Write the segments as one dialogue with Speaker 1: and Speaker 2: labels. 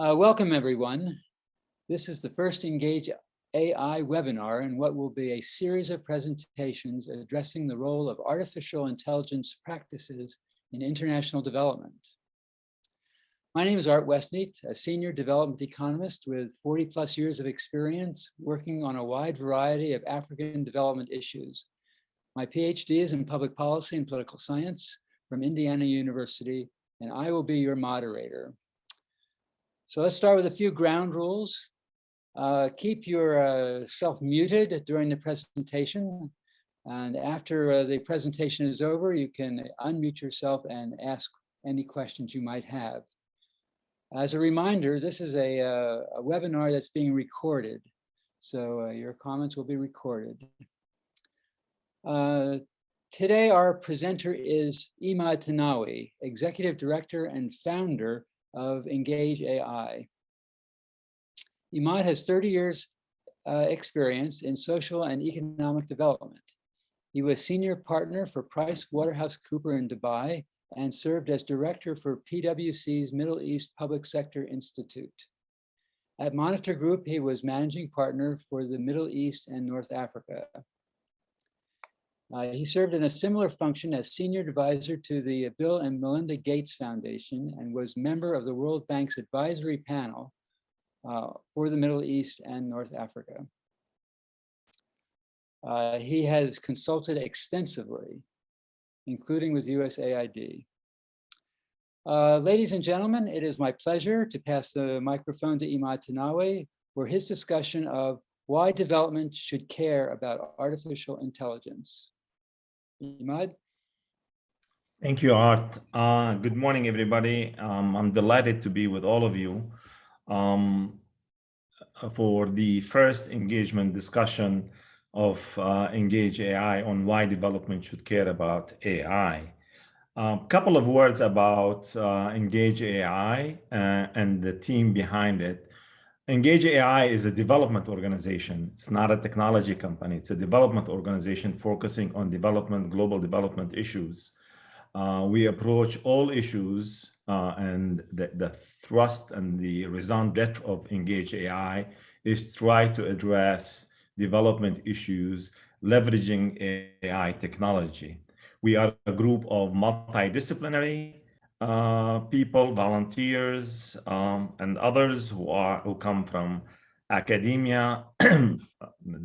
Speaker 1: Welcome, everyone. This is the first Engage AI webinar in what will be a series of presentations addressing the role of artificial intelligence practices in international development. My name is Art Westneat, a senior development economist with 40+ years of experience working on a wide variety of African development issues. My PhD is in public policy and political science from Indiana University, and I will be your moderator. So let's start with a few ground rules. Keep yourself muted during the presentation. And after the presentation is over, you can unmute yourself and ask any questions you might have. As a reminder, this is a webinar that's being recorded. So your comments will be recorded. Today, our presenter is Imad Tanawi, Executive Director and Founder of Engage AI. Imad has 30 years experience in social and economic development. He was senior partner for PricewaterhouseCoopers in Dubai and served as director for PwC's Middle East Public Sector Institute. At Monitor Group, he was managing partner for the Middle East and North Africa. He served in a similar function as senior advisor to the Bill and Melinda Gates Foundation and was member of the World Bank's advisory panel for the Middle East and North Africa. He has consulted extensively, including with USAID. Ladies and gentlemen, it is my pleasure to pass the microphone to Imad Tanawi for his discussion of why development should care about artificial intelligence. Imad?
Speaker 2: Thank you, Art. Good morning, everybody. I'm delighted to be with all of you for the first engagement discussion of Engage AI on why development should care about AI. A couple of words about Engage AI and the team behind it. Engage AI is a development organization. It's not a technology company. It's a development organization focusing on development, global development issues. We approach all issues and the thrust and the raison d'etre of Engage AI is try to address development issues leveraging AI technology. We are a group of multidisciplinary people, volunteers, and others who come from academia,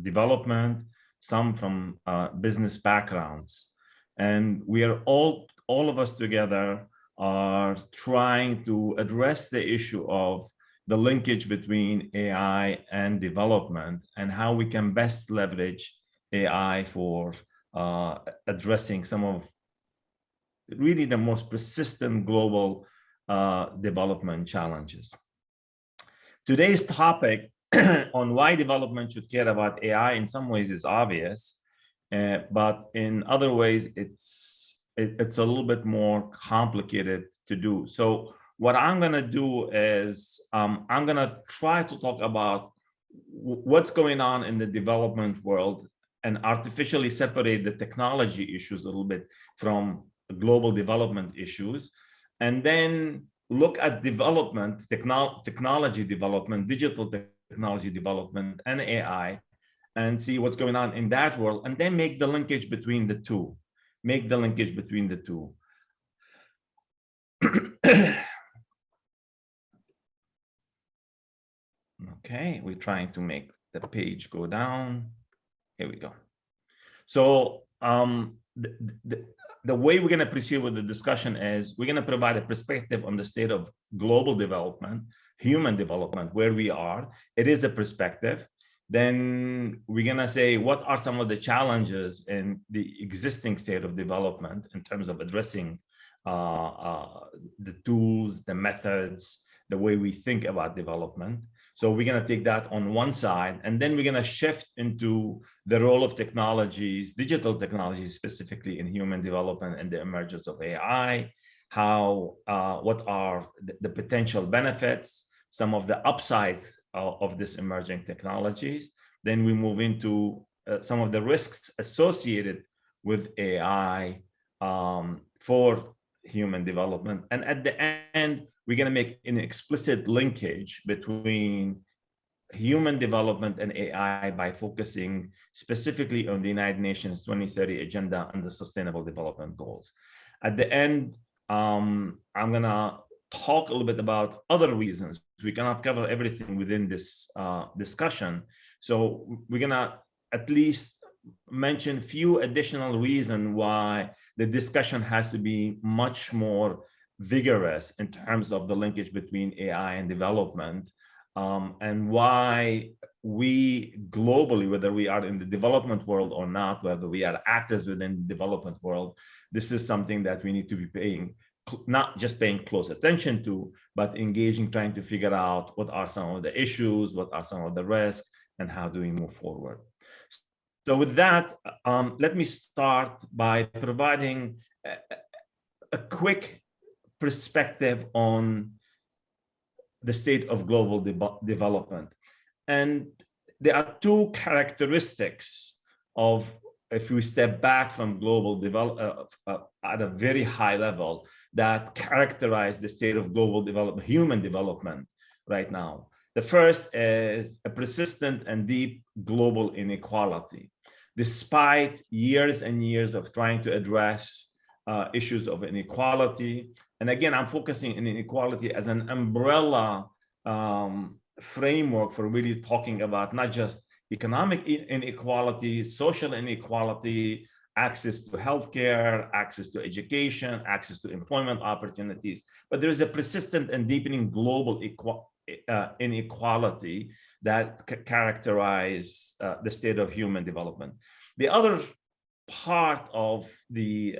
Speaker 2: development, some from business backgrounds. And we are all of us together are trying to address the issue of the linkage between AI and development and how we can best leverage AI for addressing some of really the most persistent global development challenges. Today's topic on why development should care about AI in some ways is obvious, but in other ways it's a little bit more complicated to do. So what I'm going to do is I'm going to try to talk about what's going on in the development world and artificially separate the technology issues a little bit from global development issues, and then look at development, technology development, digital technology development, and AI, and see what's going on in that world, and then make the linkage between the two. Okay, we're trying to make the page go down. Here we go. So the way we're going to proceed with the discussion is we're going to provide a perspective on the state of global development, human development, where we are. It is a perspective. Then we're going to say what are some of the challenges in the existing state of development in terms of addressing the tools, the methods, the way we think about development. So we're going to take that on one side, and then we're going to shift into the role of technologies, digital technologies, specifically in human development and the emergence of AI, what are the potential benefits, some of the upsides of this emerging technologies. Then we move into some of the risks associated with AI for human development. And at the end, we're going to make an explicit linkage between human development and AI by focusing specifically on the United Nations 2030 agenda and the Sustainable Development Goals. At the end, I'm going to talk a little bit about other reasons. We cannot cover everything within this discussion. So we're going to at least mention few additional reasons why the discussion has to be much more vigorous in terms of the linkage between AI and development, and why we globally, whether we are in the development world or not, whether we are actors within the development world, this is something that we need to be paying, not just paying close attention to, but engaging, trying to figure out what are some of the issues, what are some of the risks, and how do we move forward. So with that, let me start by providing a quick perspective on the state of global development. And there are two characteristics of, if we step back from global development at a very high level, that characterize the state of global development, human development right now. The first is a persistent and deep global inequality. Despite years and years of trying to address issues of inequality, and again, I'm focusing on inequality as an umbrella framework for really talking about not just economic inequality, social inequality, access to healthcare, access to education, access to employment opportunities, but there is a persistent and deepening global inequality that characterize the state of human development. The other part of the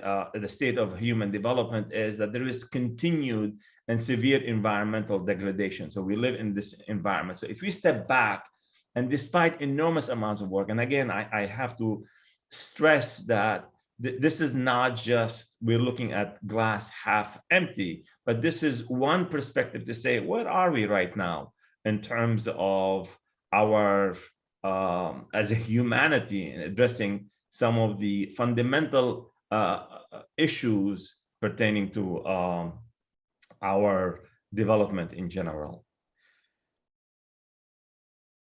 Speaker 2: state of human development is that there is continued and severe environmental degradation. So we live in this environment. So if we step back, and despite enormous amounts of work, and again, I have to stress that this is not just we're looking at glass half empty, but this is one perspective to say, where are we right now in terms of our, as a humanity, in addressing some of the fundamental issues pertaining to our development in general.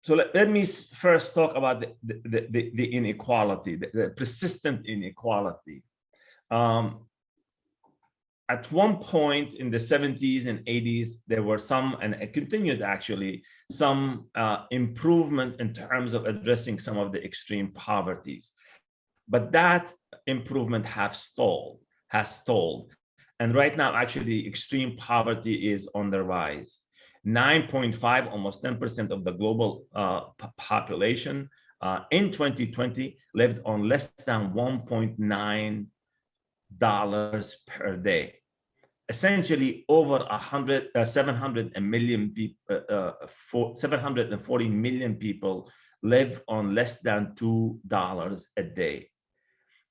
Speaker 2: So let me first talk about the inequality, the persistent inequality. At one point in the 70s and 80s, there were some, and it continued actually, some improvement in terms of addressing some of the extreme poverties. But that improvement has stalled. And right now, actually, extreme poverty is on the rise. 9.5, almost 10% of the global population in 2020 lived on less than $1.9 per day. Essentially, over 740 million people live on less than $2 a day.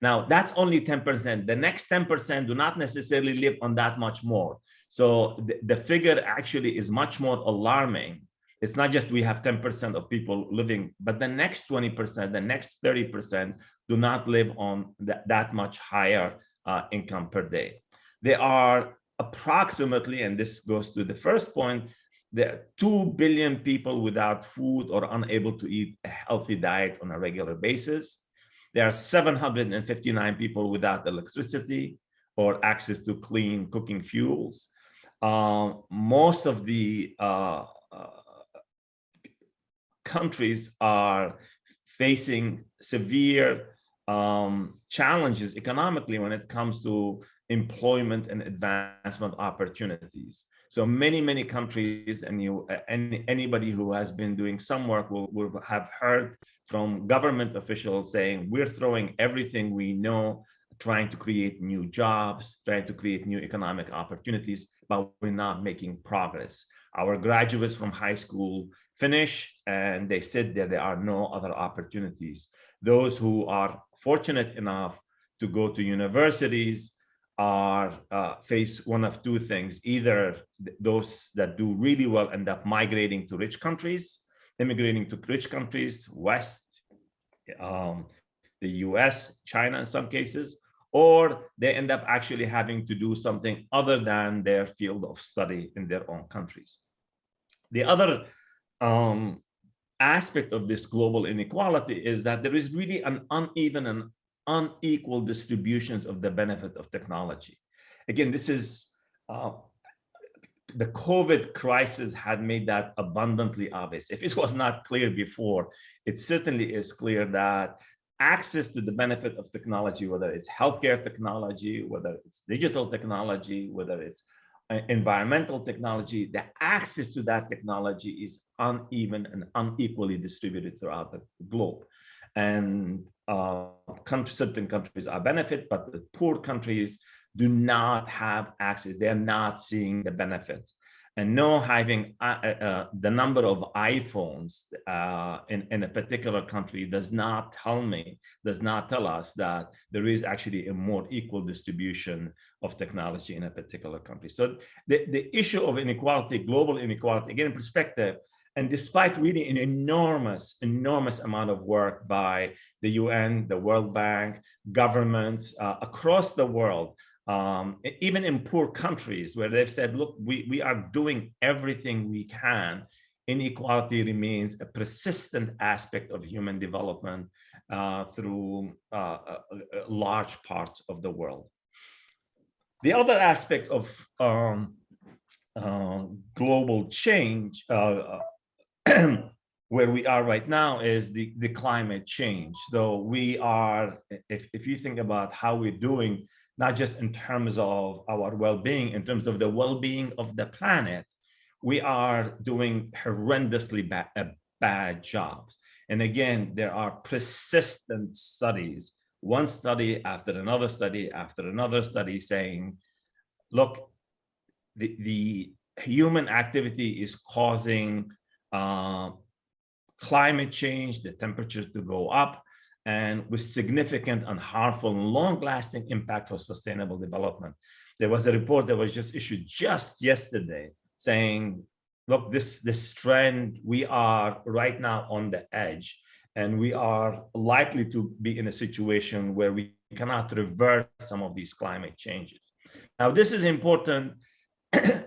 Speaker 2: Now, that's only 10%. The next 10% do not necessarily live on that much more. So the figure actually is much more alarming. It's not just we have 10% of people living, but the next 20%, the next 30% do not live on that much higher income per day. There are approximately, and this goes to the first point, there are 2 billion people without food or unable to eat a healthy diet on a regular basis. There are 759 people without electricity or access to clean cooking fuels. Most of the countries are facing severe challenges economically when it comes to employment and advancement opportunities. So many countries, and anybody who has been doing some work will have heard from government officials saying, we're throwing everything we know, trying to create new jobs, trying to create new economic opportunities, but we're not making progress. Our graduates from high school finish and they sit there, there are no other opportunities. Those who are fortunate enough to go to universities are face one of two things. Either those that do really well end up migrating to rich countries, immigrating to rich countries, West, the US, China in some cases, or they end up actually having to do something other than their field of study in their own countries. The other aspect of this global inequality is that there is really an uneven and unequal distributions of the benefit of technology. Again, this is the COVID crisis had made that abundantly obvious. If it was not clear before, it certainly is clear that access to the benefit of technology, whether it's healthcare technology, whether it's digital technology, whether it's environmental technology, the access to that technology is uneven and unequally distributed throughout the globe. And certain countries are benefit, but the poor countries do not have access. They are not seeing the benefits. And no having the number of iPhones in a particular country does not tell us that there is actually a more equal distribution of technology in a particular country. So the issue of inequality, global inequality, again, in perspective, and despite really an enormous amount of work by the UN, the World Bank, governments across the world, even in poor countries where they've said, look, we are doing everything we can, inequality remains a persistent aspect of human development through large parts of the world. The other aspect of global change where we are right now is the climate change. So we are, if you think about how we're doing, not just in terms of our well-being, in terms of the well-being of the planet, we are doing horrendously bad jobs. And again, there are persistent studies, one study after another study after another study saying, look, the human activity is causing climate change, the temperatures to go up, and with significant and harmful and long-lasting impact for sustainable development. There was a report that was just issued just yesterday saying, look, this trend, we are right now on the edge, and we are likely to be in a situation where we cannot reverse some of these climate changes. Now, this is important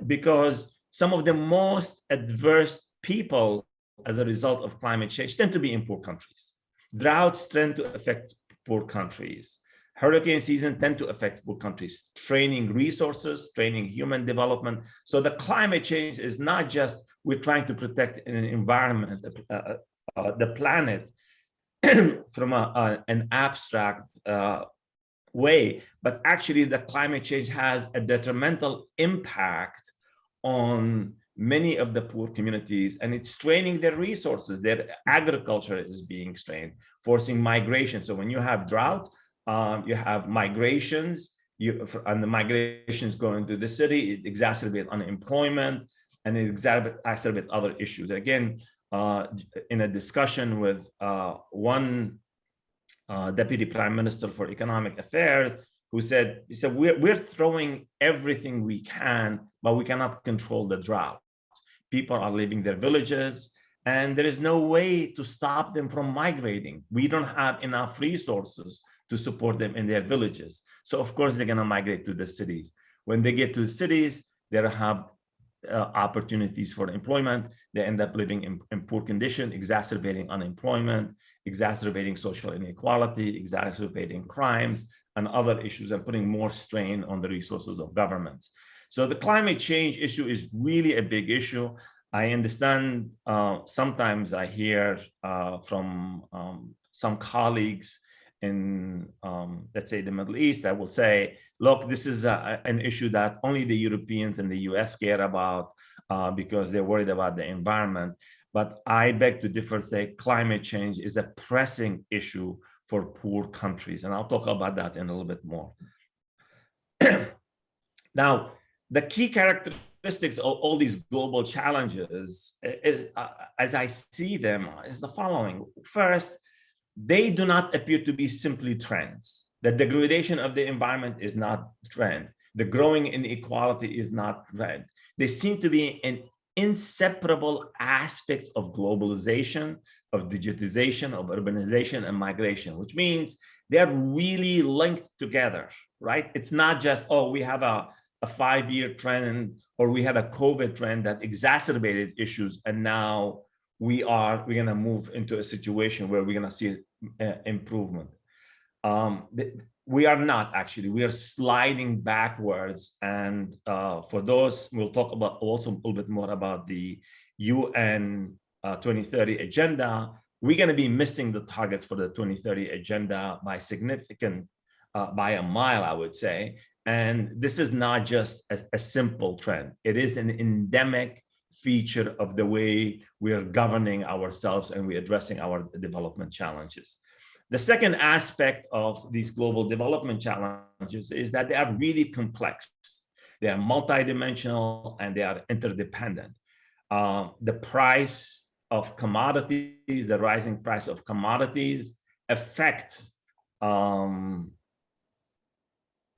Speaker 2: because some of the most adverse people as a result of climate change tend to be in poor countries. Droughts tend to affect poor countries. Hurricane season tend to affect poor countries, training resources, training human development. So the climate change is not just we're trying to protect an environment, the planet from an abstract way, but actually the climate change has a detrimental impact on many of the poor communities, and it's straining their resources. Their agriculture is being strained, forcing migration. So when you have drought, you have migrations, and the migrations go into the city, it exacerbates unemployment, and it exacerbates other issues. Again, in a discussion with one Deputy Prime Minister for Economic Affairs, who said, we're throwing everything we can, but we cannot control the drought. People are leaving their villages, and there is no way to stop them from migrating. We don't have enough resources to support them in their villages. So of course, they're gonna migrate to the cities. When they get to the cities, they have opportunities for employment. They end up living in poor condition, exacerbating unemployment, exacerbating social inequality, exacerbating crimes and other issues, and putting more strain on the resources of governments. So the climate change issue is really a big issue. I understand sometimes I hear from some colleagues in, let's say, the Middle East that will say, look, this is an issue that only the Europeans and the US care about because they're worried about the environment. But I beg to differ, say climate change is a pressing issue for poor countries. And I'll talk about that in a little bit more. Now, the key characteristics of all these global challenges is, as I see them, is the following. First, they do not appear to be simply trends. The degradation of the environment is not a trend. The growing inequality is not trend. They seem to be an inseparable aspects of globalization, of digitization, of urbanization, and migration, which means they're really linked together, right? It's not just, oh, we have a 5-year trend, or we had a COVID trend that exacerbated issues, and now we're going to move into a situation where we're going to see improvement. We are not actually. We are sliding backwards, and for those, we'll talk about also a little bit more about the UN 2030 agenda. We're going to be missing the targets for the 2030 agenda by significant, by a mile, I would say. And this is not just a simple trend. It is an endemic feature of the way we are governing ourselves and we're addressing our development challenges. The second aspect of these global development challenges is that they are really complex. They are multidimensional and they are interdependent. The price of commodities, the rising price of commodities affects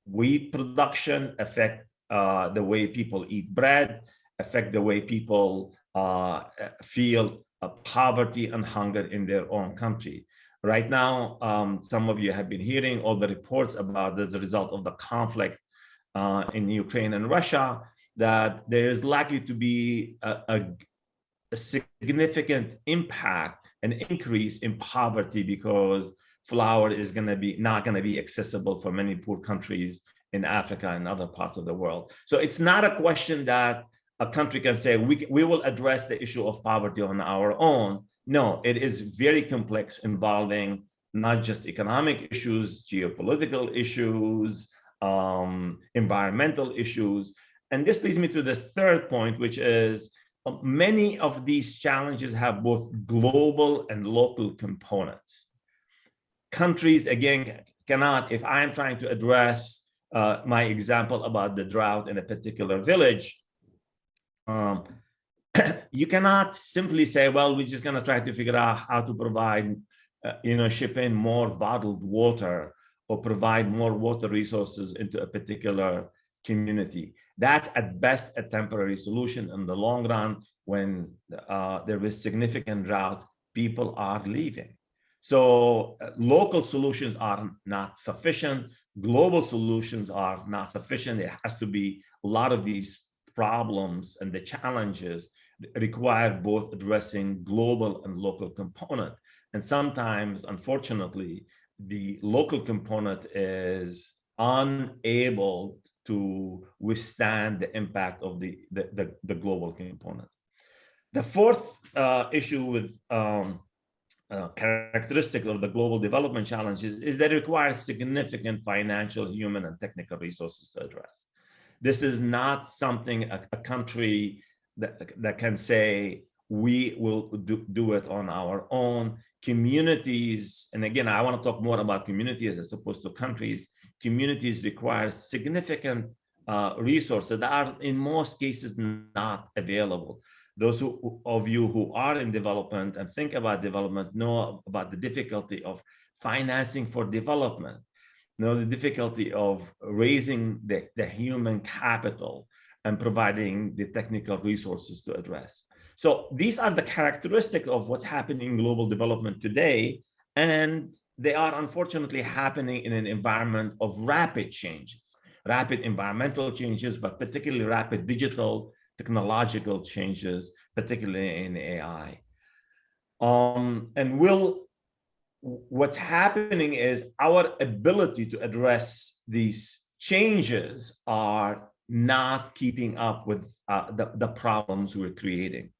Speaker 2: wheat production, affect the way people eat bread, affect the way people feel poverty and hunger in their own country. Right now, some of you have been hearing all the reports about as a result of the conflict in Ukraine and Russia, that there is likely to be a significant impact, an increase in poverty, because flour is not going to be accessible for many poor countries in Africa and other parts of the world. So it's not a question that a country can say, we will address the issue of poverty on our own. No, it is very complex, involving not just economic issues, geopolitical issues, environmental issues. And this leads me to the third point, which is many of these challenges have both global and local components. Countries, again, cannot, if I'm trying to address my example about the drought in a particular village, you cannot simply say, well, we're just going to try to figure out how to provide, ship in more bottled water or provide more water resources into a particular community. That's at best a temporary solution. In the long run, when there is significant drought, people are leaving. So local solutions are not sufficient. Global solutions are not sufficient. It has to be a lot of these problems and the challenges require both addressing global and local component. And sometimes, unfortunately, the local component is unable to withstand the impact of the global component. The fourth issue with characteristic of the global development challenges is that it requires significant financial, human, and technical resources to address. This is not something a country that can say, we will do it on our own. Communities, and again, I want to talk more about communities as opposed to countries. Communities require significant resources that are in most cases not available. Those of you who are in development and think about development know about the difficulty of financing for development, know the difficulty of raising the human capital and providing the technical resources to address. So these are the characteristics of what's happening in global development today, and they are unfortunately happening in an environment of rapid changes, rapid environmental changes, but particularly rapid digital technological changes, particularly in AI. What's happening is our ability to address these changes are not keeping up with the problems we're creating.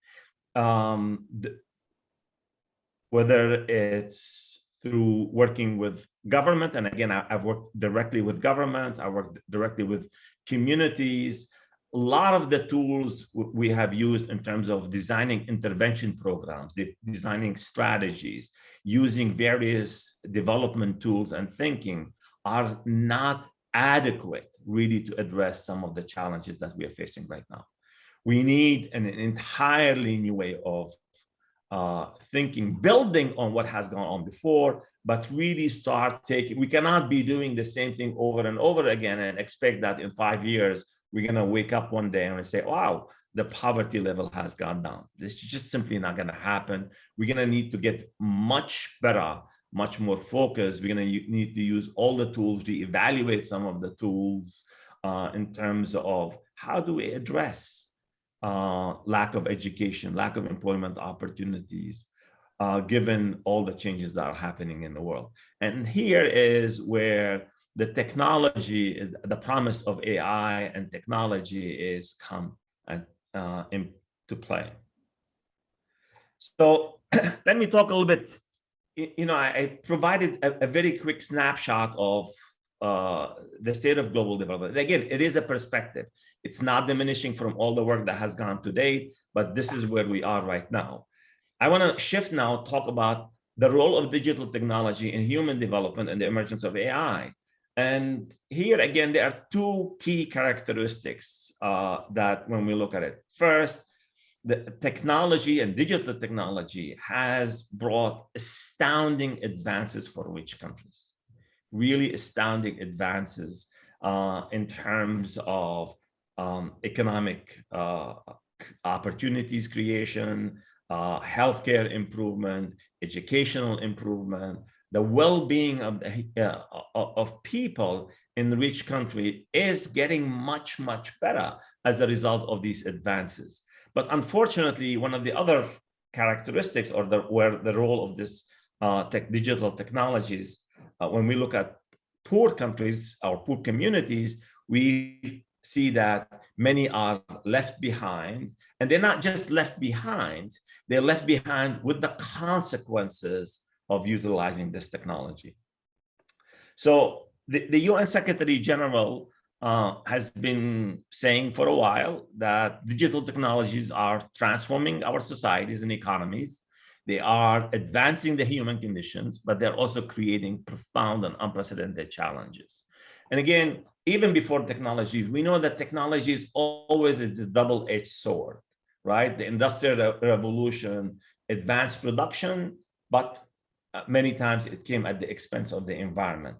Speaker 2: Whether it's through working with government, and again, I've worked directly with governments, I work directly with communities. A lot of the tools we have used in terms of designing intervention programs, designing strategies, using various development tools and thinking are not adequate really to address some of the challenges that we are facing right now. We need an entirely new way of thinking, building on what has gone on before, but really start taking, we cannot be doing the same thing over and over again and expect that in 5 years, we're going to wake up one day and say, wow, the poverty level has gone down. This is just simply not going to happen. We're going to need to get much better, much more focused. We're going to need to use all the tools, reevaluate some of the tools in terms of how do we address lack of education, lack of employment opportunities, given all the changes that are happening in the world. And here is where the technology, the promise of AI and technology is come into play. So let me talk a little bit. I provided a very quick snapshot of the state of global development. Again, it is a perspective. It's not diminishing from all the work that has gone to date, but this is where we are right now. I want to shift now, talk about the role of digital technology in human development and the emergence of AI. And here again, there are two key characteristics that when we look at it. First, the technology and digital technology has brought astounding advances for rich countries, really astounding advances in terms of economic opportunities creation, healthcare improvement, educational improvement. The well-being of people in the rich country is getting much, much better as a result of these advances. But unfortunately, one of the other characteristics or where the role of this digital technologies, when we look at poor countries or poor communities, we see that many are left behind, and they're not just left behind, they're left behind with the consequences of utilizing this technology. So the UN Secretary General has been saying for a while that digital technologies are transforming our societies and economies. They are advancing the human conditions, but they're also creating profound and unprecedented challenges. And again, even before technology, we know that technology is always a double-edged sword, right? The Industrial Revolution advanced production, but many times it came at the expense of the environment.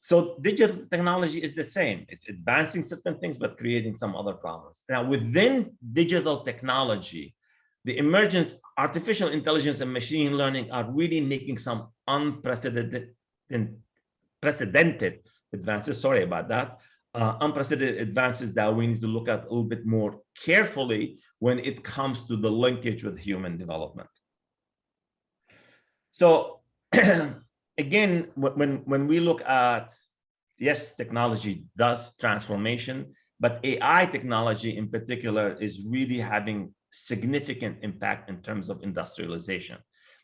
Speaker 2: So digital technology is the same. It's advancing certain things, but creating some other problems. Now, within digital technology, the emergence, artificial intelligence and machine learning are really making some unprecedented advances. Sorry about that. Unprecedented advances that we need to look at a little bit more carefully when it comes to the linkage with human development. So again, when we look at, yes, technology does transformation, but AI technology in particular is really having significant impact in terms of industrialization.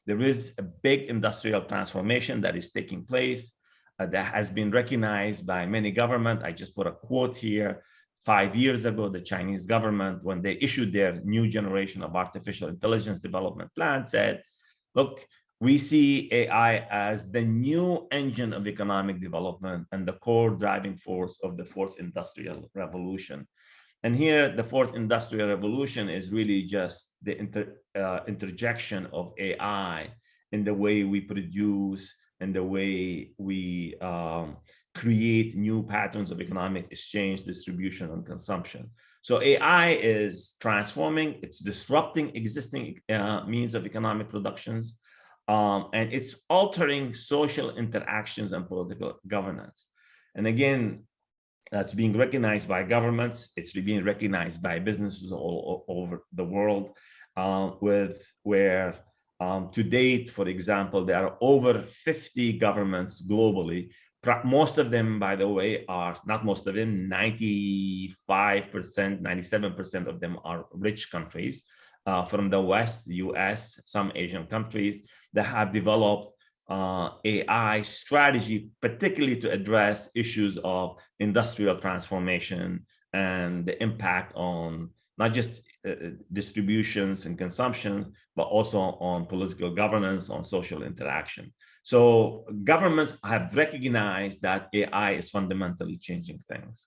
Speaker 2: There is a big industrial transformation that is taking place that has been recognized by many governments. I just put a quote here. 5 years ago, the Chinese government, when they issued their new generation of artificial intelligence development plan, said, look, we see AI as the new engine of economic development and the core driving force of the fourth industrial revolution. And here, the fourth industrial revolution is really just the interjection of AI in the way we produce and the way we create new patterns of economic exchange, distribution, and consumption. So AI is transforming, it's disrupting existing means of economic productions, and it's altering social interactions and political governance. And again, that's being recognized by governments. It's being recognized by businesses all over the world, where to date, for example, there are over 50 governments globally. Most of them, by the way, are not most of them, 95%, 97% of them are rich countries from the West, the US, some Asian countries that have developed AI strategy, particularly to address issues of industrial transformation and the impact on not just distributions and consumption, but also on political governance, on social interaction. So governments have recognized that AI is fundamentally changing things.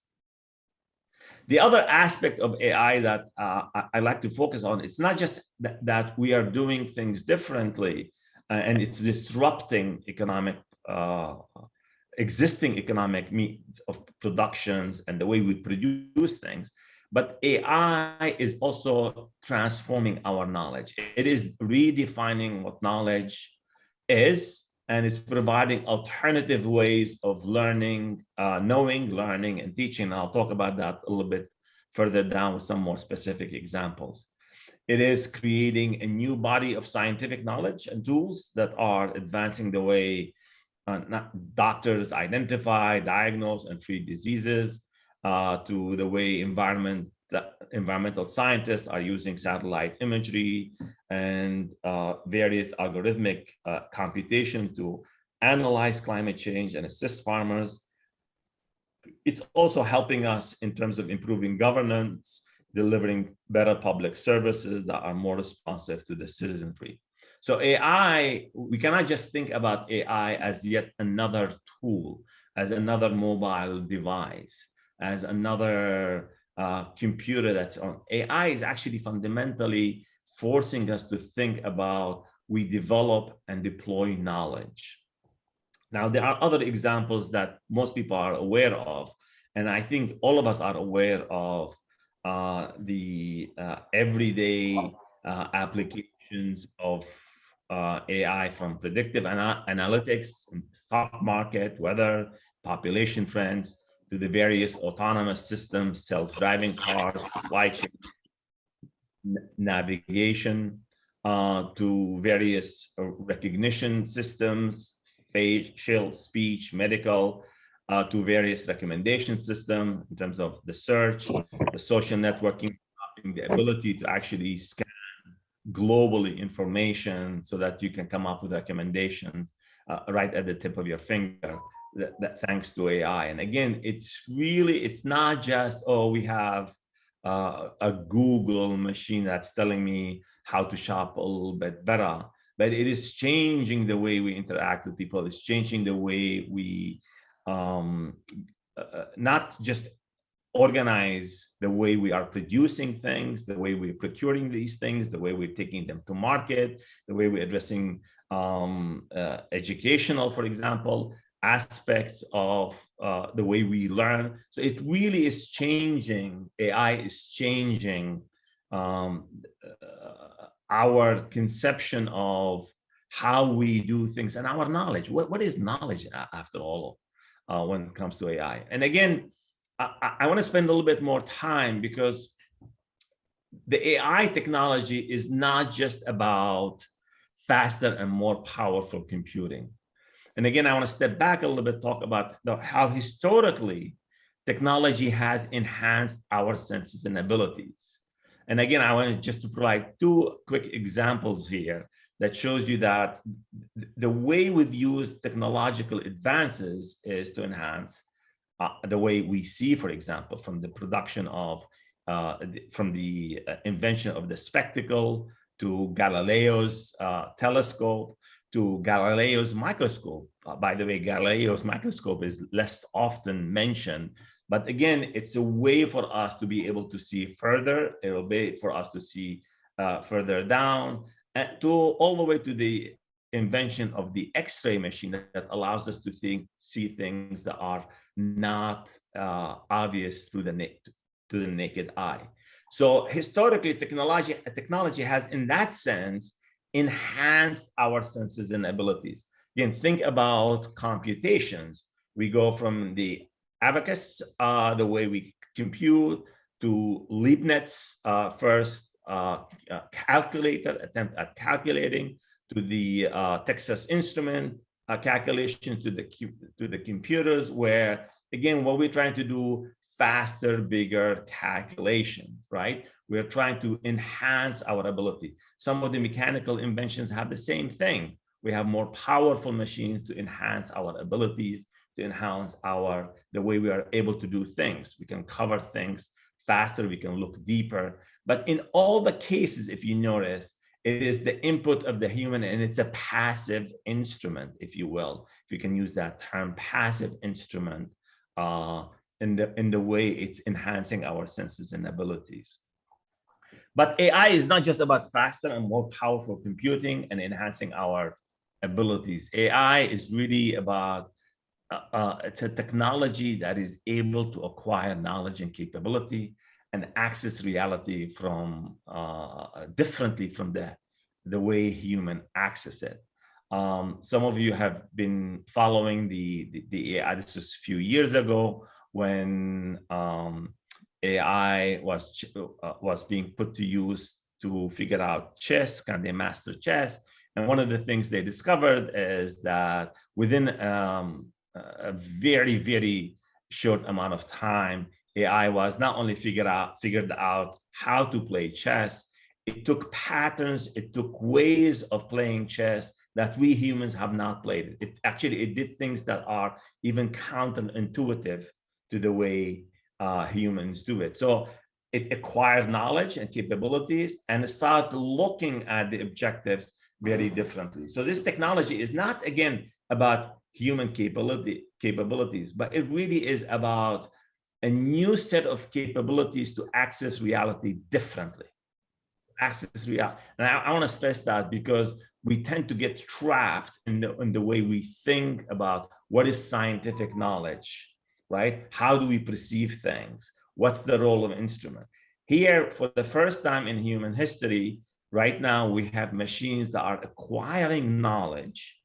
Speaker 2: The other aspect of AI that I like to focus on, it's not just that we are doing things differently and it's disrupting existing economic means of productions and the way we produce things, But AI is also transforming our knowledge. It is redefining what knowledge is, and it's providing alternative ways of learning, knowing, learning, and teaching. And I'll talk about that a little bit further down with some more specific examples. It is creating a new body of scientific knowledge and tools that are advancing the way doctors identify, diagnose, and treat diseases, to the way environmental scientists are using satellite imagery and various algorithmic computation to analyze climate change and assist farmers. It's also helping us in terms of improving governance, delivering better public services that are more responsive to the citizenry. So AI, we cannot just think about AI as yet another tool, as another mobile device, as another computer that's on. AI is actually fundamentally forcing us to think about, we develop and deploy knowledge. Now, there are other examples that most people are aware of, and I think all of us are aware of the everyday applications of AI, from predictive analytics, stock market, weather, population trends, to the various autonomous systems, self-driving cars, supply chain, navigation, to various recognition systems, facial, speech, medical, to various recommendation system in terms of the search, the social networking, the ability to actually scan globally information so that you can come up with recommendations right at the tip of your finger, that thanks to AI. And again, it's not just, oh, we have a Google machine that's telling me how to shop a little bit better, but it is changing the way we interact with people. It's changing the way we not just organize the way we are producing things, the way we're procuring these things, the way we're taking them to market, the way we're addressing educational, for example, aspects of the way we learn. So it really is changing. AI is changing our conception of how we do things and our knowledge. What is knowledge, after all, when it comes to AI? And again, I want to spend a little bit more time, because the AI technology is not just about faster and more powerful computing. And again, I want to step back a little bit, talk about how historically technology has enhanced our senses and abilities. And again, I want just to provide two quick examples here that shows you that the way we've used technological advances is to enhance the way we see, for example, from the production of, from the invention of the spectacle, to Galileo's telescope, to Galileo's microscope. By the way, Galileo's microscope is less often mentioned, but again, it's a way for us to be able to see further. It will be for us to see further down, and to all the way to the invention of the X-ray machine that allows us to see things that are not obvious through the naked eye. So historically, technology has, in that sense, enhanced our senses and abilities. Again, think about computations. We go from the abacus, the way we compute, to Leibniz first calculator, attempt at calculating, to the Texas Instrument calculation, to the computers, where again, what we're trying to do, faster, bigger calculations, right? We're trying to enhance our ability. Some of the mechanical inventions have the same thing. We have more powerful machines to enhance our abilities, to enhance the way we are able to do things. We can cover things faster, we can look deeper. But in all the cases, if you notice, it is the input of the human, and it's a passive instrument, if you will, if you can use that term, passive instrument, in the way it's enhancing our senses and abilities. But AI is not just about faster and more powerful computing and enhancing our abilities. AI is really about, it's a technology that is able to acquire knowledge and capability, and access reality from differently from the way human access it. Some of you have been following the AI. This was a few years ago when AI was being put to use to figure out chess, can they master chess? And one of the things they discovered is that within a very, very short amount of time, AI was not only figured out how to play chess, it took patterns, it took ways of playing chess that we humans have not played. It did things that are even counterintuitive to the way humans do it. So it acquired knowledge and capabilities and it started looking at the objectives very differently. So this technology is not, again, about human capabilities, but it really is about a new set of capabilities to access reality differently. Access reality. And I want to stress that because we tend to get trapped in the way we think about what is scientific knowledge, right? How do we perceive things? What's the role of instrument? Here, for the first time in human history, right now, we have machines that are acquiring knowledge,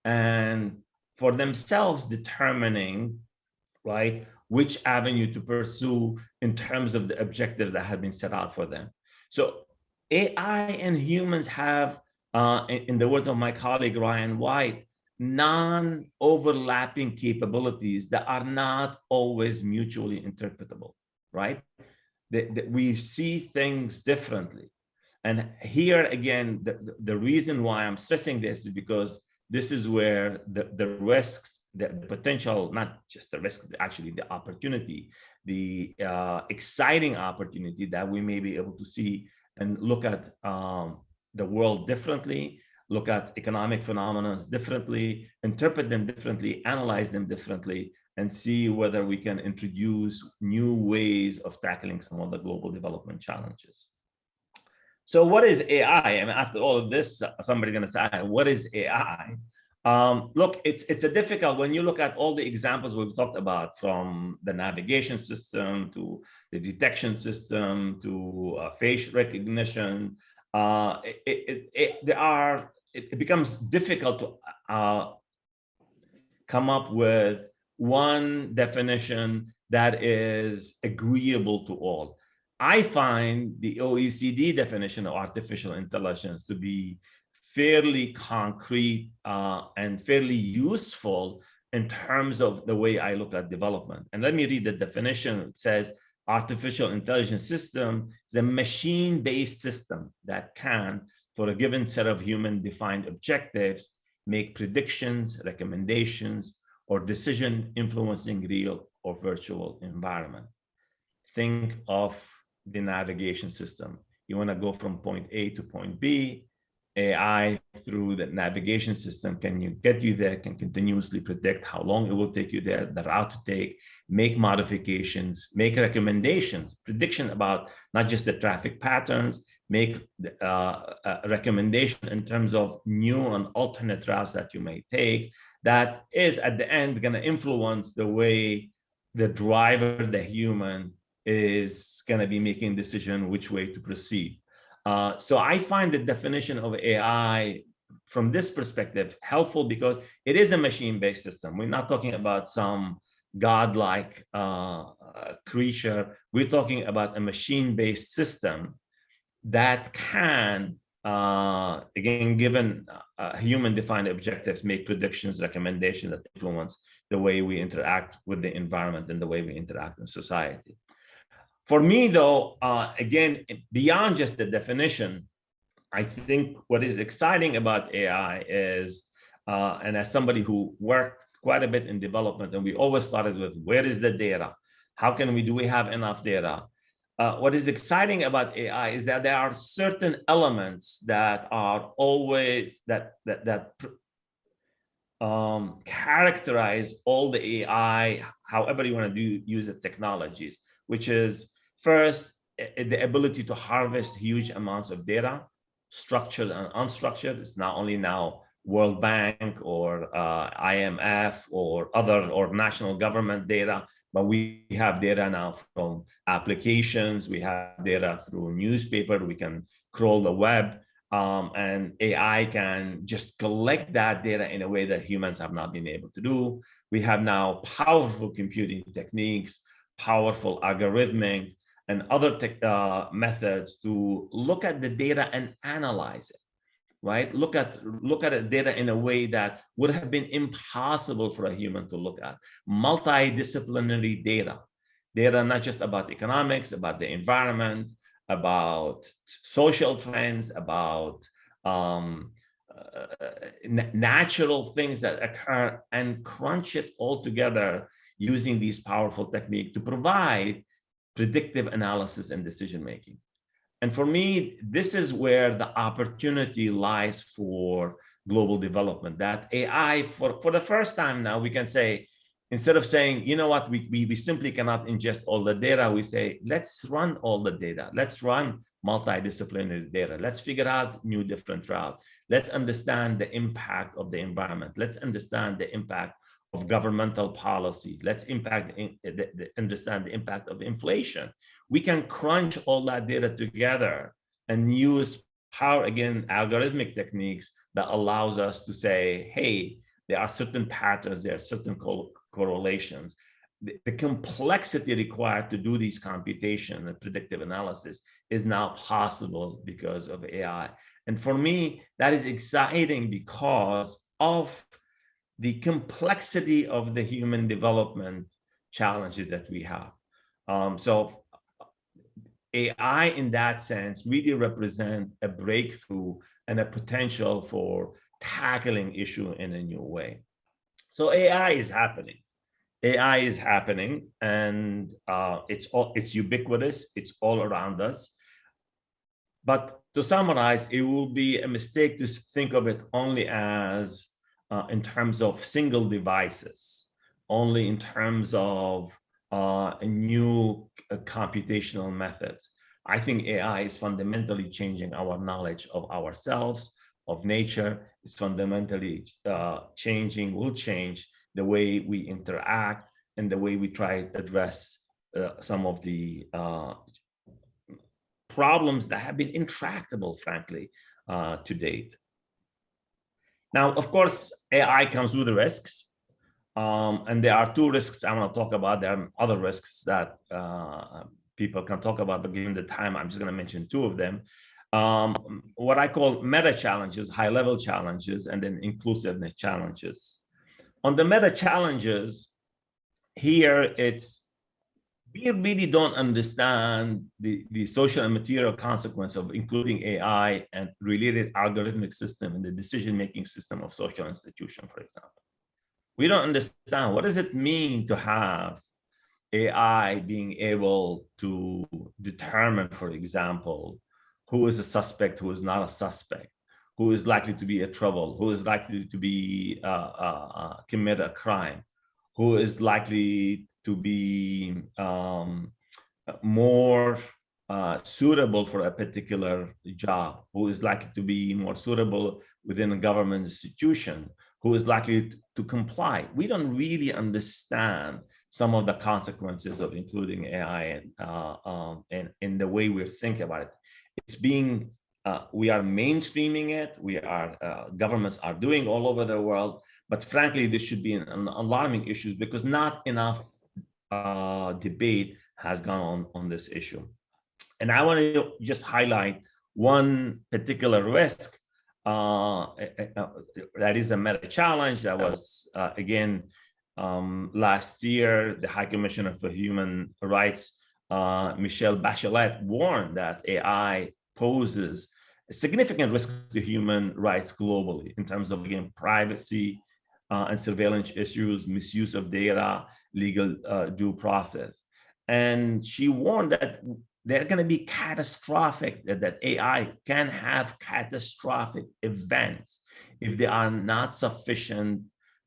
Speaker 2: and for themselves determining, right, which avenue to pursue in terms of the objectives that have been set out for them. So AI and humans have, in the words of my colleague Ryan White, non-overlapping capabilities that are not always mutually interpretable, right? We see things differently. And here again, the reason why I'm stressing this is because this is where the risks, the potential, not just the risk, actually the opportunity, the exciting opportunity that we may be able to see and look at the world differently, look at economic phenomena differently, interpret them differently, analyze them differently, and see whether we can introduce new ways of tackling some of the global development challenges. So what is AI? I mean, after all of this, somebody's going to say, what is AI? Look, it's a difficult, when you look at all the examples we've talked about, from the navigation system to the detection system to face recognition, it becomes difficult to come up with one definition that is agreeable to all. I find the OECD definition of artificial intelligence to be fairly concrete and fairly useful in terms of the way I look at development. And let me read the definition. It says, artificial intelligence system is a machine-based system that can, for a given set of human-defined objectives, make predictions, recommendations, or decision influencing real or virtual environment. Think of the navigation system. You want to go from point A to point B. AI through the navigation system can get you there, can continuously predict how long it will take you there, the route to take, make modifications, make recommendations, prediction about not just the traffic patterns, make a recommendation in terms of new and alternate routes that you may take, that is at the end going to influence the way the driver, the human, is going to be making decision which way to proceed. So I find the definition of AI from this perspective helpful because it is a machine-based system. We're not talking about some godlike creature. We're talking about a machine-based system that can, again, given human-defined objectives, make predictions, recommendations that influence the way we interact with the environment and the way we interact in society. For me, though, again, beyond just the definition, I think what is exciting about AI is, and as somebody who worked quite a bit in development, and we always started with, where is the data? How can we, do we have enough data? What is exciting about AI is that there are certain elements that are always, characterize all the AI, however you want to use the technologies, which is, first, the ability to harvest huge amounts of data, structured and unstructured. It's not only now World Bank or IMF or other or national government data, but we have data now from applications. We have data through newspaper. We can crawl the web, and AI can just collect that data in a way that humans have not been able to do. We have now powerful computing techniques, powerful algorithmic and other methods to look at the data and analyze it, right? Look at data in a way that would have been impossible for a human to look at. Multidisciplinary data not just about economics, about the environment, about social trends, about natural things that occur, and crunch it all together using these powerful techniques to provide predictive analysis and decision making. And for me, this is where the opportunity lies for global development, that AI, for the first time now, we can say, instead of saying, you know what, we simply cannot ingest all the data, we say, let's run all the data. Let's run multidisciplinary data. Let's figure out new different routes. Let's understand the impact of the environment. Let's understand the impact of governmental policy. Let's understand the impact of inflation. We can crunch all that data together and use algorithmic techniques that allows us to say, hey, there are certain patterns, there are certain correlations. The complexity required to do these computation and predictive analysis is now possible because of AI. And for me, that is exciting because of the complexity of the human development challenges that we have. So AI in that sense really represent a breakthrough and a potential for tackling issue in a new way. So AI is happening. AI is happening, and it's ubiquitous. It's all around us. But to summarize, it will be a mistake to think of it only as in terms of single devices, only in terms of new computational methods. I think AI is fundamentally changing our knowledge of ourselves, of nature. It's fundamentally will change the way we interact and the way we try to address some of the problems that have been intractable, frankly, to date. Now, of course, AI comes with risks. And there are two risks I want to talk about. There are other risks that people can talk about, but given the time, I'm just going to mention two of them. What I call meta challenges, high-level challenges, and then inclusiveness challenges. On the meta challenges, here we really don't understand the social and material consequence of including AI and related algorithmic system in the decision-making system of social institutions, for example. We don't understand what does it mean to have AI being able to determine, for example, who is a suspect, who is not a suspect, who is likely to be in trouble, who is likely to be commit a crime, who is likely to be more suitable for a particular job, who is likely to be more suitable within a government institution, who is likely to comply. We don't really understand some of the consequences of including AI and in the way we're thinking about it. It's being, we are mainstreaming it. Governments are doing all over the world, but frankly, this should be an alarming issue because not enough debate has gone on this issue. And I want to just highlight one particular risk that is a meta challenge that was, again, last year, the High Commissioner for Human Rights, Michelle Bachelet, warned that AI poses a significant risk to human rights globally in terms of, again, privacy and surveillance issues, misuse of data, legal due process. And she warned that they're going to be catastrophic, that AI can have catastrophic events if there are not sufficient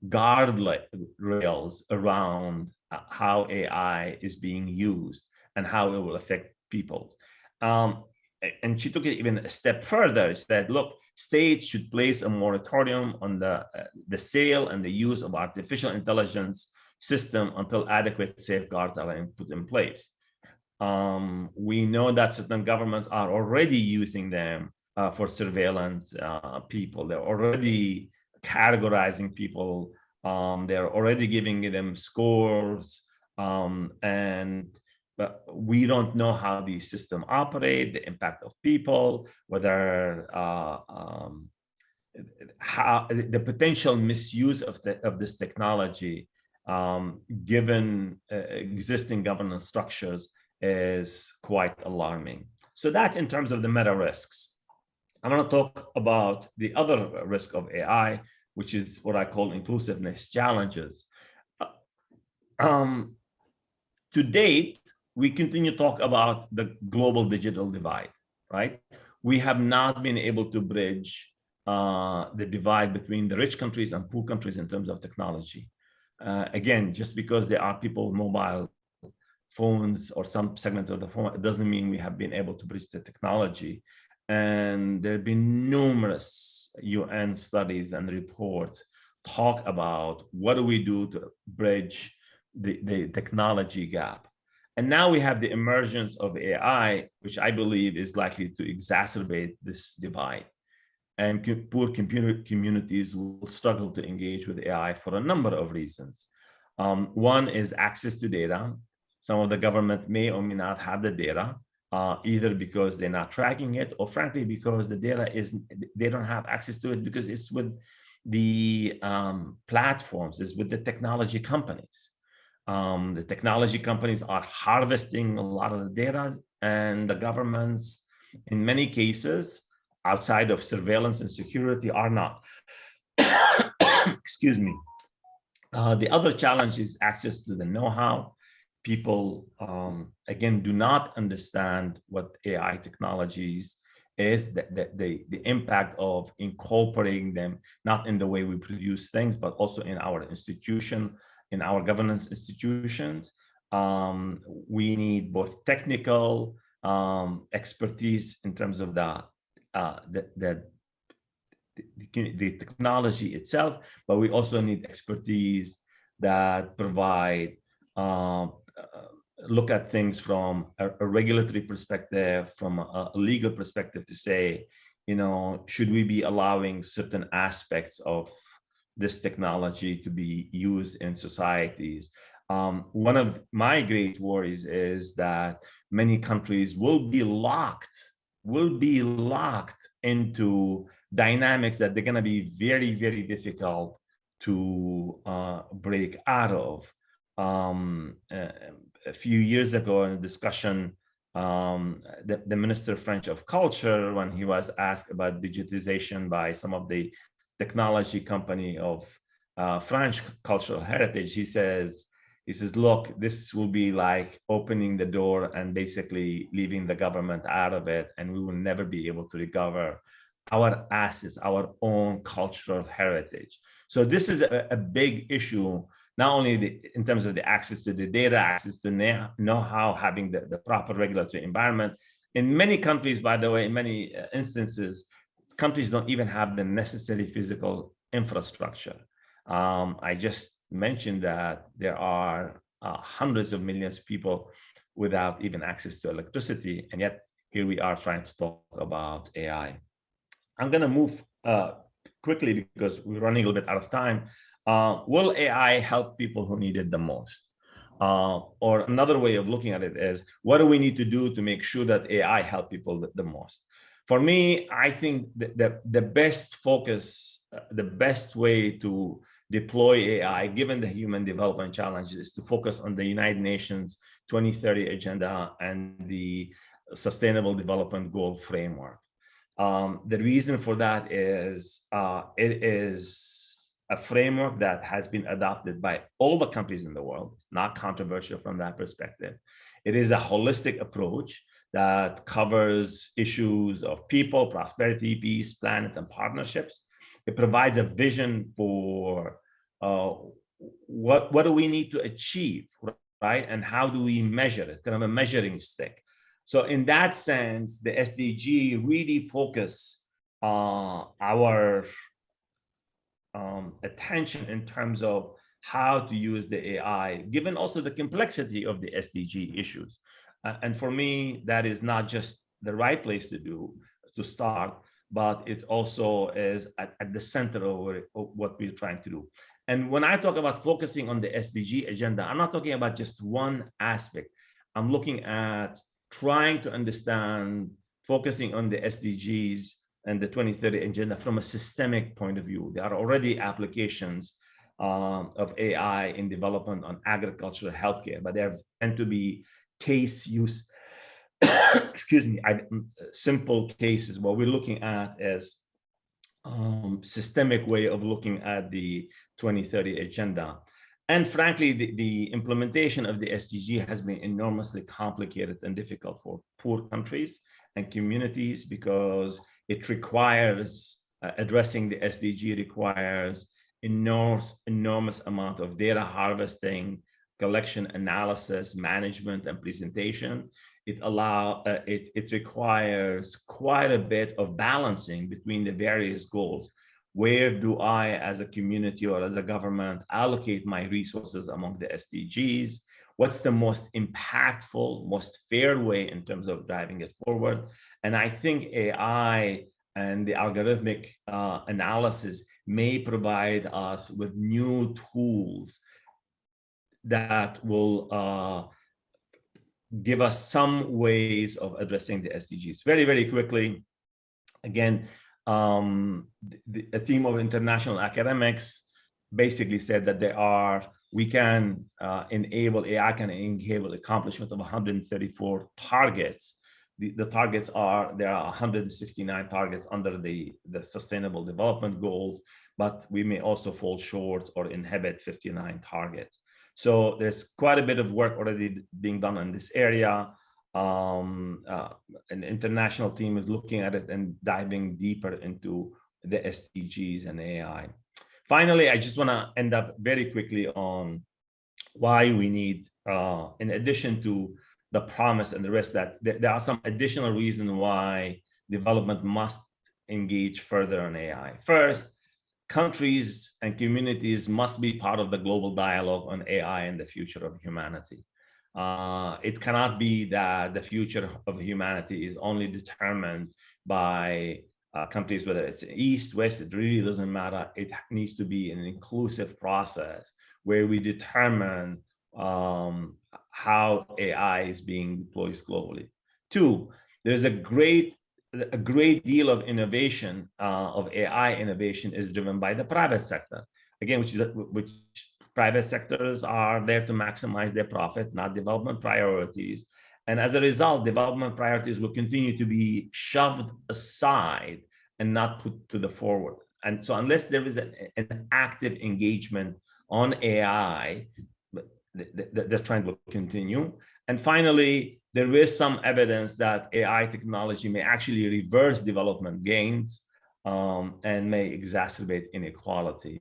Speaker 2: guardrails around how AI is being used and how it will affect people. and she took it even a step further. She said, look, states should place a moratorium on the sale and the use of artificial intelligence system until adequate safeguards are put in place. We know that certain governments are already using them for surveillance people. They're already categorizing people. They're already giving them scores. But we don't know how these systems operate, the impact of people, whether how the potential misuse of this technology, given existing governance structures, is quite alarming. So that's in terms of the meta risks. I'm going to talk about the other risk of AI, which is what I call inclusiveness challenges. To date, we continue to talk about the global digital divide, right? We have not been able to bridge the divide between the rich countries and poor countries in terms of technology. Again, just because there are people with mobile phones or some segment of the phone, it doesn't mean we have been able to bridge the technology. And there have been numerous UN studies and reports talk about what do we do to bridge the technology gap. And now we have the emergence of AI, which I believe is likely to exacerbate this divide. And poor communities will struggle to engage with AI for a number of reasons. One is access to data. Some of the government may or may not have the data, either because they're not tracking it, or frankly, because the data they don't have access to it because it's with the platforms, it's with the technology companies. The technology companies are harvesting a lot of the data, and the governments, in many cases, outside of surveillance and security, are not. Excuse me. The other challenge is access to the know-how. People, again, do not understand what AI technologies is, the impact of incorporating them, not in the way we produce things, but also in our institution, in our governance institutions. We need both technical expertise in terms of the technology itself, but we also need expertise that provide look at things from a regulatory perspective, from a legal perspective, to say, should we be allowing certain aspects of this technology to be used in societies? One of my great worries is that many countries will be locked into dynamics that they're going to be very, very difficult to break out of. A few years ago, in a discussion, the Minister French of Culture, when he was asked about digitization by some of the technology company of French cultural heritage, he says, look, this will be like opening the door and basically leaving the government out of it, and we will never be able to recover our assets, our own cultural heritage. So this is a big issue, not only in terms of the access to the data, access to know-how, having the proper regulatory environment. In many countries, by the way, in many instances, countries don't even have the necessary physical infrastructure. I just mentioned that there are hundreds of millions of people without even access to electricity, and yet here we are trying to talk about AI. I'm going to move quickly because we're running a little bit out of time. Will AI help people who need it the most? Or another way of looking at it is, what do we need to do to make sure that AI help people the most? For me, I think the best focus, the best way to deploy AI, given the human development challenges, is to focus on the United Nations 2030 agenda and the Sustainable Development Goal framework. The reason for that is it is a framework that has been adopted by all the countries in the world. It's not controversial from that perspective. It is a holistic approach that covers issues of people, prosperity, peace, planet, and partnerships. It provides a vision for what do we need to achieve, right? And how do we measure it, kind of a measuring stick. So in that sense, the SDG really focus our attention in terms of how to use the AI, given also the complexity of the SDG issues. And for me, that is not just the right place to start, but it also is at the center of what we're trying to do. And when I talk about focusing on the SDG agenda, I'm not talking about just one aspect. I'm looking at trying to understand, focusing on the SDGs and the 2030 agenda from a systemic point of view. There are already applications of AI in development on agriculture, healthcare, but there tend to be case use, excuse me, simple cases. What we're looking at is systemic way of looking at the 2030 agenda. And frankly, the implementation of the SDG has been enormously complicated and difficult for poor countries and communities because it requires, addressing the SDG requires enormous amount of data harvesting, collection, analysis, management, and presentation. It requires quite a bit of balancing between the various goals. Where do I, as a community or as a government, allocate my resources among the SDGs? What's the most impactful, most fair way in terms of driving it forward? And I think AI and the algorithmic analysis may provide us with new tools that will give us some ways of addressing the SDGs. Very, very quickly, again, a team of international academics basically said that AI can enable accomplishment of 134 targets. The targets there are 169 targets under the Sustainable Development Goals, but we may also fall short or inhibit 59 targets. So there's quite a bit of work already being done in this area. An international team is looking at it and diving deeper into the SDGs and AI. Finally, I just want to end up very quickly on why we need, in addition to the promise and the rest, that there are some additional reasons why development must engage further in AI. First, countries and communities must be part of the global dialogue on AI and the future of humanity. It cannot be that the future of humanity is only determined by countries, whether it's East, West, it really doesn't matter. It needs to be an inclusive process where we determine how AI is being deployed globally. Two, there's a great deal of innovation, of AI innovation is driven by the private sector. Again, which private sectors are there to maximize their profit, not development priorities. And as a result, development priorities will continue to be shoved aside and not put to the forward. And so unless there is an active engagement on AI, the trend will continue. And finally, there is some evidence that AI technology may actually reverse development gains and may exacerbate inequality.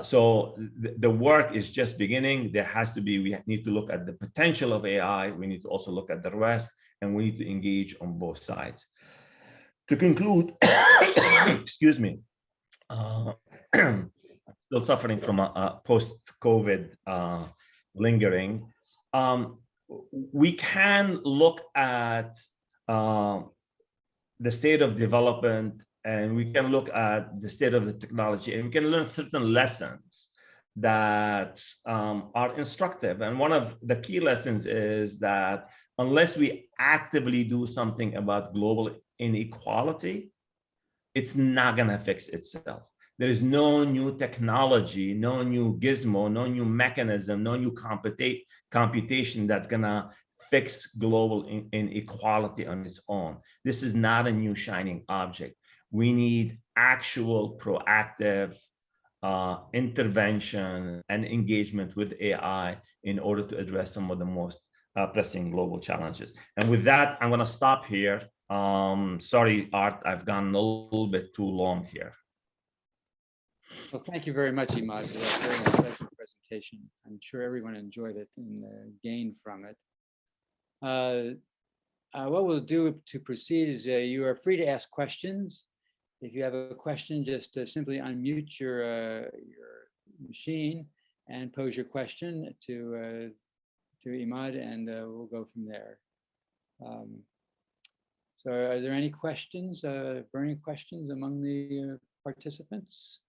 Speaker 2: So the work is just beginning. We need to look at the potential of AI. We need to also look at the risk, and we need to engage on both sides. To conclude, excuse me, still suffering from a post-COVID lingering. We can look at the state of development, and we can look at the state of the technology, and we can learn certain lessons that are instructive. And one of the key lessons is that unless we actively do something about global inequality, it's not going to fix itself. There is no new technology, no new gizmo, no new mechanism, no new computation that's going to fix global inequality on its own. This is not a new shining object. We need actual proactive intervention and engagement with AI in order to address some of the most pressing global challenges. And with that, I'm going to stop here. Sorry, Art, I've gone a little bit too long here.
Speaker 1: Well, thank you very much, Imad, for that very insightful presentation. I'm sure everyone enjoyed it and gained from it. what we'll do to proceed is you are free to ask questions. If you have a question, just simply unmute your machine and pose your question to Imad, and we'll go from there. So are there any questions, burning questions among the participants?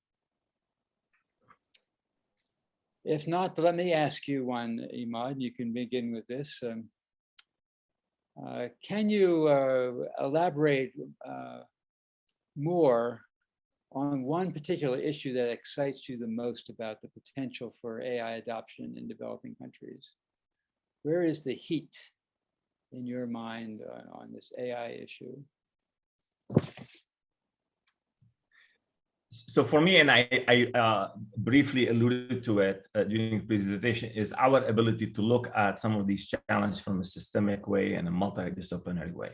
Speaker 1: If not, let me ask you one, Imad. You can begin with this. Can you elaborate more on one particular issue that excites you the most about the potential for AI adoption in developing countries? Where is the heat in your mind on this AI issue?
Speaker 2: So for me, and I briefly alluded to it during the presentation, is our ability to look at some of these challenges from a systemic way and a multidisciplinary way.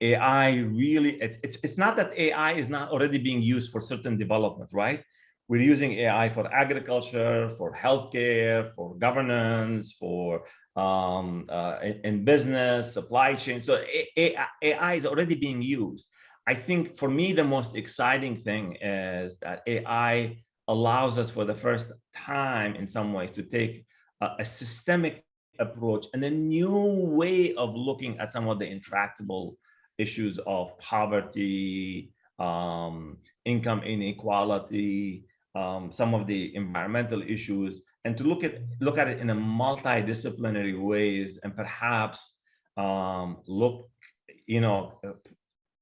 Speaker 2: AI really, it's not that AI is not already being used for certain development, right? We're using AI for agriculture, for healthcare, for governance, for in business, supply chain. So AI is already being used. I think for me, the most exciting thing is that AI allows us for the first time in some ways to take a systemic approach and a new way of looking at some of the intractable issues of poverty, income inequality, some of the environmental issues, and to look at it in a multidisciplinary ways, and perhaps look,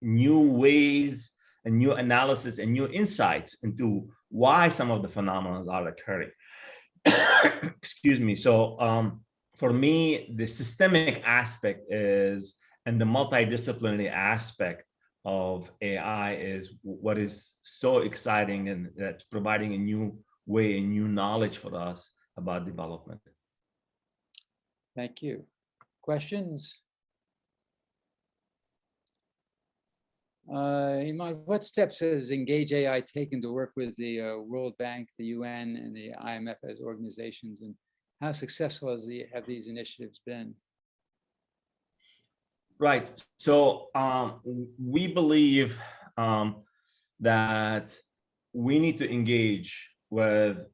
Speaker 2: new ways and new analysis and new insights into why some of the phenomena are occurring. Excuse me. So for me, the systemic aspect is, and the multidisciplinary aspect of AI is what is so exciting, and that's providing a new way and new knowledge for us about development.
Speaker 1: Thank you. Questions? Imad, what steps has Engage AI taken to work with the World Bank, the UN, and the IMF as organizations, and how successful have these initiatives been?
Speaker 2: Right. So we believe that we need to engage with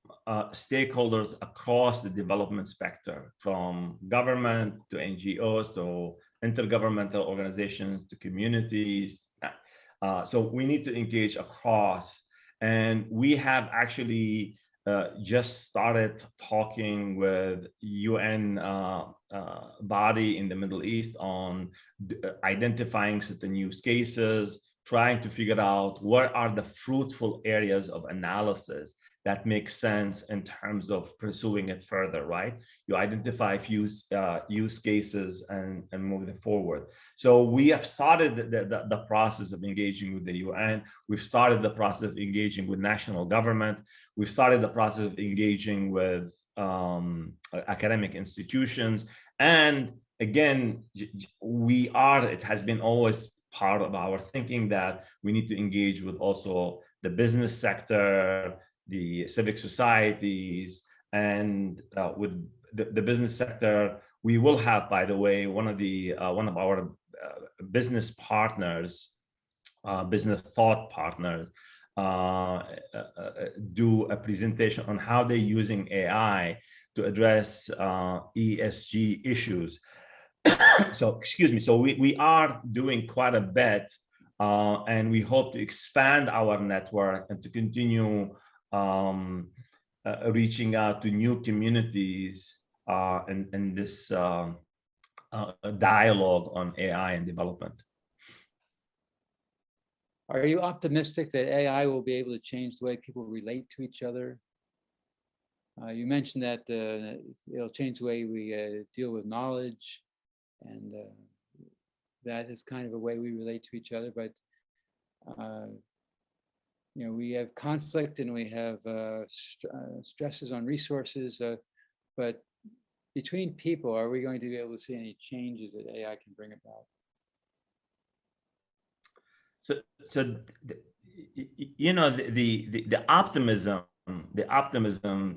Speaker 2: stakeholders across the development spectrum, from government to NGOs to intergovernmental organizations to communities. So we need to engage across, and we have actually just started talking with UN body in the Middle East on identifying certain use cases, trying to figure out what are the fruitful areas of analysis that make sense in terms of pursuing it further, right? You identify a few use cases and move them forward. So we have started the process of engaging with the UN. We've started the process of engaging with national government. We've started the process of engaging with academic institutions. And again, it has been always part of our thinking that we need to engage with also the business sector, the civic societies, and with the business sector, we will have, by the way, one of our business partners, business thought partners, do a presentation on how they're using AI to address ESG issues. So, excuse me. So we are doing quite a bit, and we hope to expand our network and to continue reaching out to new communities in this dialogue on AI and development.
Speaker 1: Are you optimistic that AI will be able to change the way people relate to each other? You mentioned that it'll change the way we deal with knowledge, and that is kind of a way we relate to each other. But we have conflict and we have stresses on resources. But between people, are we going to be able to see any changes that AI can bring about?
Speaker 2: So the optimism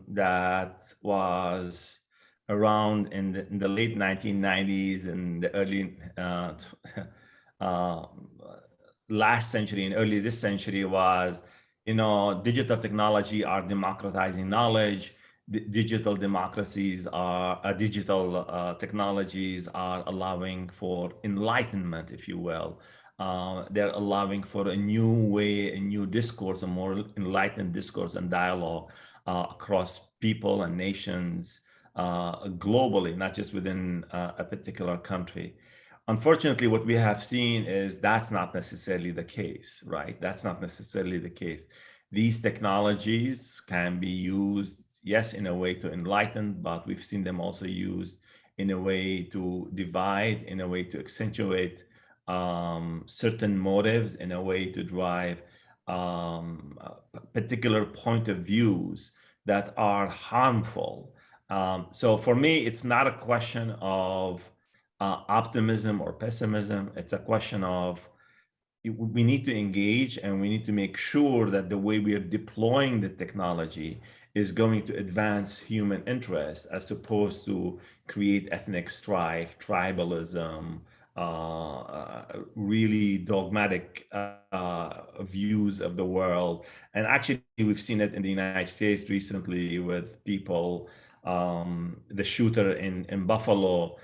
Speaker 2: that was around in the late 1990s and the early uh, last century and early this century was, digital technology are democratizing knowledge. Digital democracies are digital technologies are allowing for enlightenment, if you will. They're allowing for a new way, a new discourse, a more enlightened discourse and dialogue across people and nations globally, not just within a particular country. Unfortunately, what we have seen is that's not necessarily the case, right? That's not necessarily the case. These technologies can be used, yes, in a way to enlighten, but we've seen them also used in a way to divide, in a way to accentuate certain motives, in a way to drive particular point of views that are harmful. So for me, it's not a question of optimism or pessimism. It's a question of we need to engage and we need to make sure that the way we are deploying the technology is going to advance human interest as opposed to create ethnic strife, tribalism, really dogmatic views of the world. And actually, we've seen it in the United States recently with people, the shooter in Buffalo,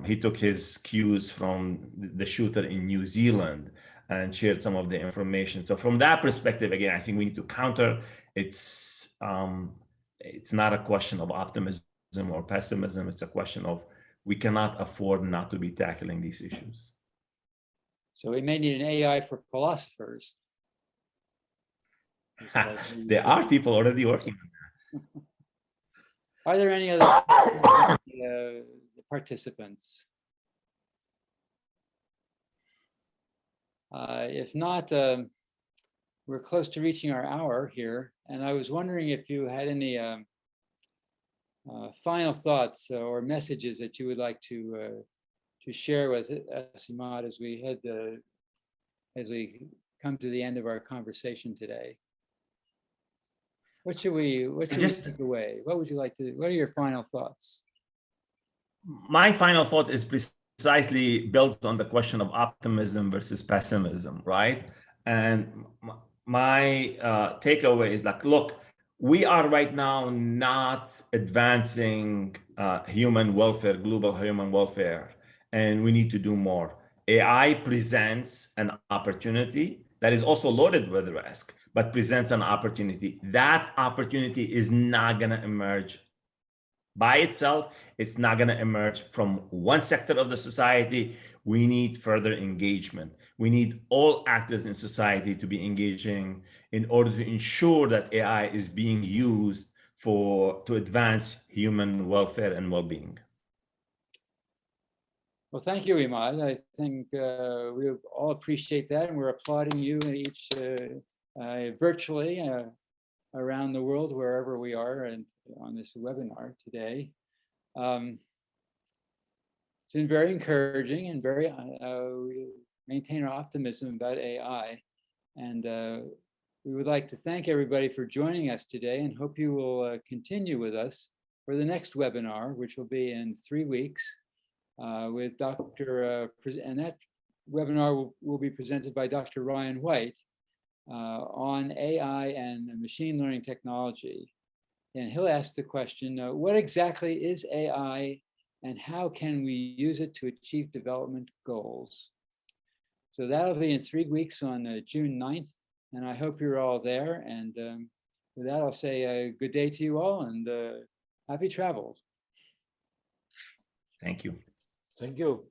Speaker 2: he took his cues from the shooter in New Zealand and shared some of the information. So from that perspective, again, I think we need to counter. It's not a question of optimism or pessimism. It's a question of we cannot afford not to be tackling these issues.
Speaker 1: So we may need an AI for philosophers.
Speaker 2: There are people already working on that.
Speaker 1: Are there any other participants? If not, we're close to reaching our hour here, and I was wondering if you had any final thoughts or messages that you would like to share with us, Imad, as we come to the end of our conversation today. What should we take away? What would you like to? What are your final thoughts?
Speaker 2: My final thought is precisely built on the question of optimism versus pessimism, right? And my takeaway is like, look, we are right now not advancing human welfare, global human welfare, and we need to do more. AI presents an opportunity that is also loaded with risk, but presents an opportunity. That opportunity is not going to emerge by itself. It's not going to emerge from one sector of the society. We need further engagement. We need all actors in society to be engaging in order to ensure that AI is being used to advance human welfare and well-being.
Speaker 1: Well, thank you, Imad. I think we all appreciate that, and we're applauding you each virtually around the world, wherever we are, and on this webinar today. It's been very encouraging and very we maintain our optimism about AI, and we would like to thank everybody for joining us today, and hope you will continue with us for the next webinar, which will be in 3 weeks with Dr. and that webinar will be presented by Dr. Ryan White on AI and machine learning technology. And he'll ask the question, what exactly is AI and how can we use it to achieve development goals? So that'll be in 3 weeks on June 9th, and I hope you're all there. And with that, I'll say good day to you all and happy travels.
Speaker 2: Thank you.
Speaker 3: Thank you.